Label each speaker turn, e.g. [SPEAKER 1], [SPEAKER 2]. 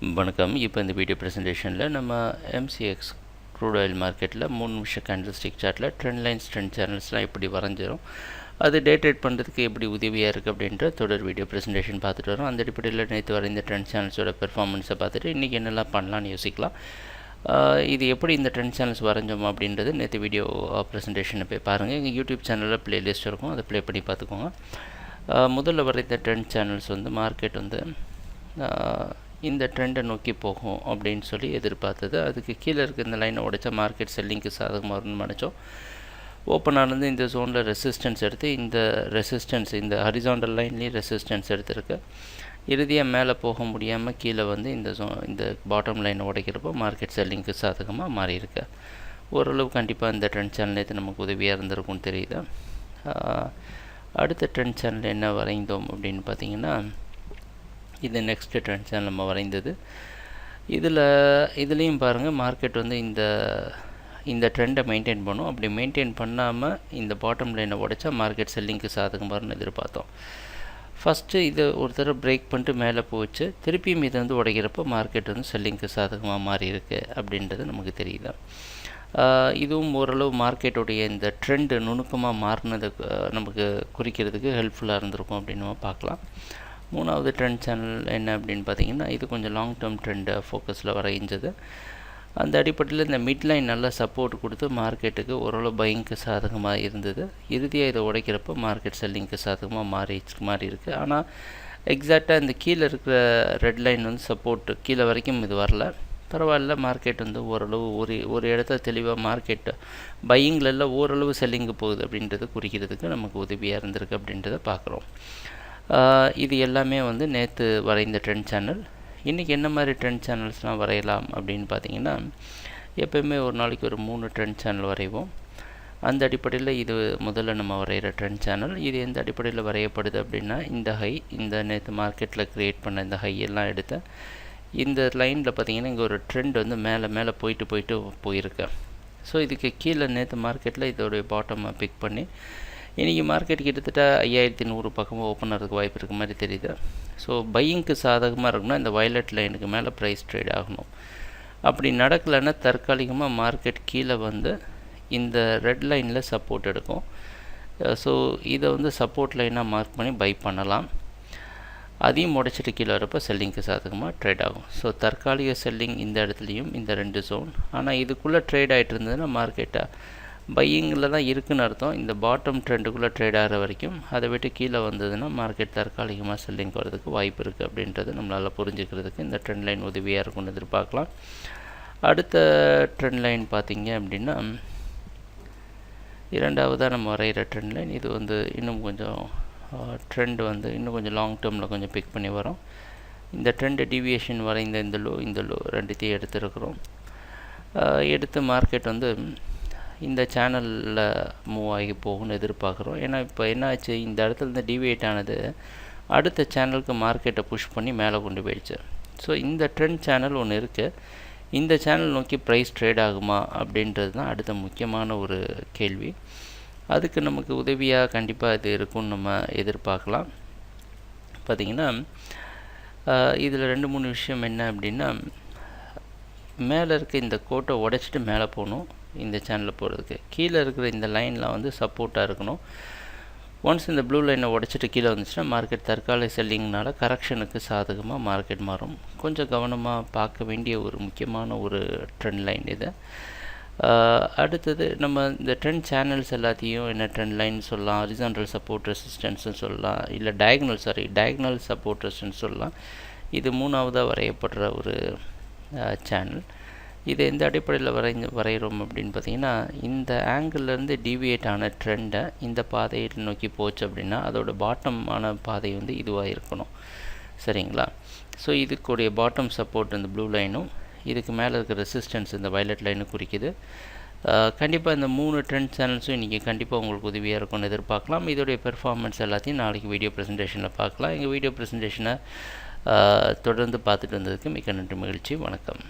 [SPEAKER 1] வணக்கம். இப்போ இந்த வீடியோ ப்ரெசன்டேஷனில் நம்ம MCX க்ரூட் ஆயில் மார்க்கெட்டில் 3 நிமிஷ கேண்டில்ஸ்டிக் சார்ட்டில் ட்ரெண்ட் லைன்ஸ் ட்ரெண்ட் சேனல்ஸ்லாம் எப்படி வரைஞ்சிரும், அது டே ட்ரேட் பண்ணுறதுக்கு எப்படி உதவியாக இருக்குது அப்படின்ற தொடர் வீடியோ ப்ரெசன்டேஷன் பார்த்துட்டு வரோம். அந்த அடிப்படையில் நேற்று வரைந்த ட்ரெண்ட் சேனல்ஸோட பெர்ஃபார்மன்ஸை பார்த்துட்டு இன்றைக்கி என்னெல்லாம் பண்ணலான்னு யோசிக்கலாம். இது எப்படி இந்த ட்ரெண்ட் சேனல்ஸ் வரைஞ்சோம் அப்படின்றது நேற்று வீடியோ ப்ரெசன்டேஷனை போய் பாருங்கள். எங்கள் யூடியூப் சேனலில் ப்ளேலிஸ்ட் இருக்கும், அதை ப்ளே பண்ணி பார்த்துக்கோங்க. முதல்ல வரைந்த ட்ரெண்ட் சேனல்ஸ் வந்து மார்க்கெட் வந்து இந்த ட்ரெண்டை நோக்கி போகும் அப்படின்னு சொல்லி எதிர்பார்த்தது. அதுக்கு கீழே இருக்க இந்த லைனை உடைச்சா மார்க்கெட் செல்லிங்க்கு சாதகமாக வரும்னு நினச்சோம். ஓப்பன் ஆனது இந்த ஜோனில் ரெசிஸ்டன்ஸ் எடுத்து இந்த ஹரிசாண்டல் லைன்லேயும் ரெசிஸ்டன்ஸ் எடுத்திருக்கு. இறுதியாக மேலே போக முடியாமல் கீழே வந்து இந்த பாட்டம் லைனை உடைக்கிறப்போ மார்க்கெட் செல்லிங்க்கு சாதகமாக மாறி இருக்கு. ஓரளவு கண்டிப்பாக இந்த ட்ரெண்ட் சேனல் இது நமக்கு உதவியாக இருந்திருக்கும்னு தெரியுது. அடுத்த ட்ரெண்ட் சேனல் என்ன வரைந்தோம் அப்படின்னு பார்த்தீங்கன்னா, இது நெக்ஸ்ட்டு ட்ரெண்ட் சேனல் நம்ம வரைந்தது. இதுலேயும் பாருங்கள், மார்க்கெட் வந்து இந்த ட்ரெண்டை மெயின்டைன் பண்ணும். அப்படி மெயின்டைன் பண்ணாமல் இந்த பாட்டம் லைனை உடைச்சா மார்க்கெட் செல்லிங்க்கு சாதகமாகனு எதிர்பார்த்தோம். ஃபஸ்ட்டு இதை ஒரு தடவை பிரேக் பண்ணிட்டு மேலே போச்சு, திருப்பியும் இதை வந்து உடைக்கிறப்போ மார்க்கெட் வந்து செல்லிங்க்கு சாதகமாக மாறி இருக்குது அப்படின்றது நமக்கு தெரியுது. இதுவும் ஓரளவு மார்க்கெட்டுடைய இந்த ட்ரெண்டு நுணுக்கமாக மாறினதை நமக்கு குறிக்கிறதுக்கு ஹெல்ப்ஃபுல்லாக இருந்திருக்கும் அப்படின்னு நம்ம பார்க்கலாம். மூணாவது ட்ரெண்ட் சேனல் என்ன அப்படின்னு பார்த்தீங்கன்னா, இது கொஞ்சம் லாங் டேர்ம் ட்ரெண்டை ஃபோக்கஸில் வரைஞ்சது. அந்த அடிப்படையில் இந்த மிட் லைன் நல்லா சப்போர்ட் கொடுத்து மார்க்கெட்டுக்கு ஓரளவு பையிங்க்கு சாதகமாக இருந்தது. இறுதியாக இதை உடைக்கிறப்போ மார்க்கெட் செல்லிங்க்கு சாதகமாக மாறி இருக்குது. ஆனால் எக்ஸாக்டாக இந்த கீழே இருக்கிற ரெட் லைன் வந்து சப்போர்ட் கீழே வரைக்கும் இது வரல. பரவாயில்ல, மார்க்கெட் வந்து ஓரளவு ஒரு இடத்துல தெளிவாக மார்க்கெட் பையிங்லெல்லாம் ஓரளவு செல்லிங்கு போகுது அப்படின்றத குறிக்கிறதுக்கு நமக்கு உதவியாக இருந்திருக்கு அப்படின்றத பார்க்குறோம். இது எல்லாமே வந்து நேற்று வரைந்த ட்ரெண்ட் சேனல். இன்றைக்கி என்ன மாதிரி ட்ரெண்ட் சேனல்ஸ்லாம் வரையலாம் அப்படின்னு பார்த்தீங்கன்னா, எப்போயுமே ஒரு நாளைக்கு ஒரு 3 ட்ரெண்ட் சேனல் வரைவோம். அந்த அடிப்படையில் இது முதல்ல நம்ம வரைகிற ட்ரெண்ட் சேனல். இது எந்த அடிப்படையில் வரையப்படுது அப்படின்னா, இந்த ஹை, இந்த நேற்று மார்க்கெட்டில் க்ரியேட் பண்ண இந்த ஹையெல்லாம் எடுத்து இந்த லைனில் பார்த்திங்கன்னா இங்கே ஒரு ட்ரெண்ட் வந்து மேலே போயிருக்கு. ஸோ இதுக்கு கீழே நேற்று மார்க்கெட்டில் இதோடைய பாட்டமாக பிக் பண்ணி இன்றைக்கி மார்க்கெட் கிட்டத்தட்ட 5100 பக்கமாக ஓப்பன் ஆகிறதுக்கு வாய்ப்பு இருக்க மாதிரி தெரியுது. ஸோ பையிங்க்கு சாதகமாக இருக்குன்னா இந்த வயலட் லைனுக்கு மேலே ப்ரைஸ் ட்ரேட் ஆகணும். அப்படி நடக்கலைன்னா தற்காலிகமாக மார்க்கெட் கீழே வந்து இந்த ரெட் லைனில் சப்போர்ட் எடுக்கும். ஸோ இதை வந்து சப்போர்ட் லைனாக மார்க் பண்ணி பை பண்ணலாம். அதையும் உடைச்சிட்டு கீழே வரப்போ செல்லிங்க்கு சாதகமாக ட்ரேட் ஆகும். ஸோ தற்காலிக செல்லிங் இந்த இடத்துலையும் இந்த 2 ஜோன். ஆனால் இதுக்குள்ளே ட்ரேட் ஆகிட்டு இருந்ததுன்னா மார்க்கெட்டை பையிங்கில் தான் இருக்குதுன்னு அர்த்தம். இந்த பாட்டம் ட்ரெண்டுக்குள்ளே ட்ரேட் ஆகிற வரைக்கும் அதை விட்டு கீழே வந்ததுன்னா மார்க்கெட் தற்காலிகமாக செல்லிங் வரதுக்கு வாய்ப்பு இருக்குது அப்படின்றது நம்மளால் புரிஞ்சுக்கிறதுக்கு இந்த ட்ரெண்ட் லைன் உதவியாக இருக்கும்னு எதிர்பார்க்கலாம். அடுத்த ட்ரெண்ட் லைன் பார்த்திங்க அப்படின்னா, இரண்டாவதாக நம்ம வரைகிற ட்ரெண்ட் லைன். இது வந்து இன்னும் கொஞ்சம் ட்ரெண்ட் வந்து இன்னும் கொஞ்சம் லாங் டேர்மில் கொஞ்சம் பிக் பண்ணி வரோம். இந்த ட்ரெண்ட் டீவியேஷன் வரைந்த இந்த லோ ரெண்டுத்தையும் எடுத்துருக்குறோம். எடுத்து மார்க்கெட் வந்து இந்த சேனலில் மூவ் ஆகி போகும்னு எதிர்பார்க்குறோம். ஏன்னா இப்போ என்ன ஆச்சு, இந்த இடத்துல இந்த டிவியேட் ஆனது அடுத்த சேனலுக்கு மார்க்கெட்டை புஷ் பண்ணி மேலே கொண்டு போயிடுச்சு. ஸோ இந்த ட்ரெண்ட் சேனல் ஒன்று இருக்குது. இந்த சேனல் நோக்கி ப்ரைஸ் ட்ரேட் ஆகுமா அப்படின்றது தான் அடுத்த முக்கியமான ஒரு கேள்வி. அதுக்கு நமக்கு உதவியாக கண்டிப்பாக இது இருக்கும்னு நம்ம எதிர்பார்க்கலாம். பார்த்திங்கன்னா இதில் 2-3 விஷயம் என்ன அப்படின்னா, மேலே இருக்க இந்த கோட்டை உடைச்சிட்டு மேலே போகணும். இந்த சேனலில் போகிறதுக்கு கீழே இருக்கிற இந்த லைனில் வந்து சப்போர்ட்டாக இருக்கணும். ஒன்ஸ் இந்த ப்ளூ லைனை உடைச்சிட்டு கீழே வந்துச்சுன்னா மார்க்கெட் தற்காலிக செல்லிங்னால கரெக்ஷனுக்கு சாதகமாக மார்க்கெட் மாறும். கொஞ்சம் கவனமாக பார்க்க வேண்டிய ஒரு முக்கியமான ஒரு ட்ரெண்ட் லைன் இது. அடுத்தது நம்ம இந்த ட்ரெண்ட் சேனல்ஸ் எல்லாத்தையும் என்ன ட்ரெண்ட் லைன் சொல்லலாம், ஹரிசாண்டல் சப்போர்ட் ரெசிஸ்டன்ஸ்னு சொல்லலாம், இல்லை டயகனல் சப்போர்ட் ரெசிஸ்டன்ஸ் சொல்லலாம். இது மூணாவதாக வரையப்படுற ஒரு சேனல். இது எந்த அடிப்படையில் வரைகிறோம் அப்படின்னு பார்த்தீங்கன்னா, இந்த ஆங்கிள்லேருந்து டீவியேட் ஆன ட்ரெண்டை இந்த பாதையை நோக்கி போச்சு அப்படின்னா அதோட பாட்டமான பாதை வந்து இதுவாக இருக்கணும். சரிங்களா? ஸோ இதுக்குடைய பாட்டம் சப்போர்ட் இந்த ப்ளூ லைனும் இதுக்கு மேலே இருக்க ரெசிஸ்டன்ஸ் இந்த வயலட் லைனும் குறிக்குது. கண்டிப்பாக இந்த 3 ட்ரெண்ட் சேனல்ஸும் இன்றைக்கி கண்டிப்பாக உங்களுக்கு உதவியாக இருக்கும்னு எதிர்பார்க்கலாம். இதோடைய பெர்ஃபார்மன்ஸ் எல்லாத்தையும் நாளைக்கு வீடியோ ப்ரெசன்டேஷனில் பார்க்கலாம். எங்கள் வீடியோ ப்ரெசன்டேஷனை தொடர்ந்து பார்த்துட்டு வந்ததுக்கு மிக்க நன்றி, மகிழ்ச்சி, வணக்கம்.